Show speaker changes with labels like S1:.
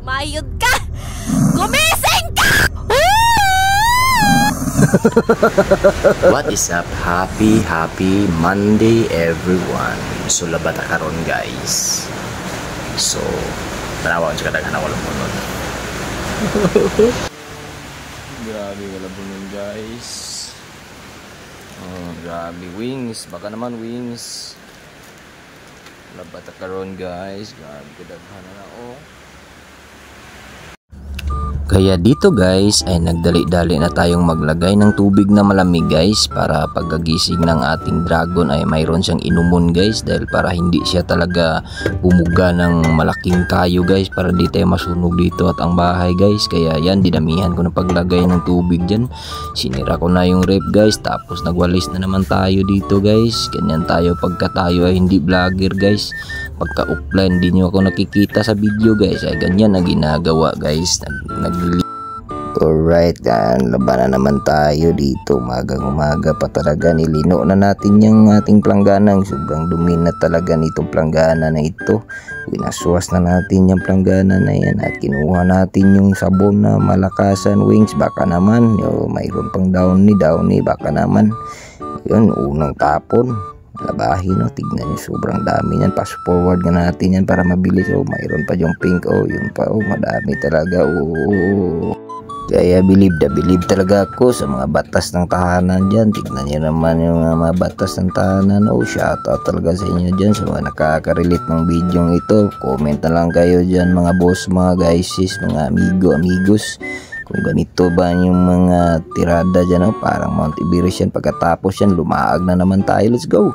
S1: Kumayod ka! Gumising ka!
S2: What is up? Happy Monday everyone. So labat karon guys. So tanawa sa kadaghan wala mo nun. Grabe wala mo nun guys. Oh, grabe wings, baka naman wings. Labat karon guys. Grabe kadaghan na oh. Kaya dito guys ay nagdali-dali na tayong maglagay ng tubig na malamig guys para pagkagising ng ating dragon ay mayroon siyang inumon guys, dahil para hindi siya talaga bumuga ng malaking kayo guys, para di tayo masunog dito at ang bahay guys. Kaya yan, dinamihan ko na paglagay ng tubig dyan, sinira ko na yung rep guys, tapos nagwalis na naman tayo dito guys. Ganyan tayo pagka tayo ay hindi vlogger guys, pagka offline di nyo ako nakikita sa video guys ay ganyan na ginagawa guys. Alright, laban na naman tayo dito. Umaga pa talaga, nilino na natin yung ating planggana. Sobrang dumi na talaga nitong planggana na ito. Winaswas na natin yung planggana na yan at kinuha natin yung sabon na malakasan wings. Baka naman mayroon pang downy baka naman yun unang tapon labahin. Tignan nyo, sobrang dami yan. Pass forward nga natin yan para mabilis. Mayroon pa yung pink. Yun pa. Madami talaga. Kaya believe talaga ako sa mga batas ng tahanan dyan. Tignan nyo naman yung mga batas ng tahanan. Shoutout talaga sa inyo dyan, sa mga nakaka-relate ng video ito. Comment na lang kayo dyan mga boss, mga guys, mga amigos. Kung ganito ba yung mga tirada dyan, parang Mount Everest yan. Pagkatapos yan, lumaag na naman tayo. Let's go!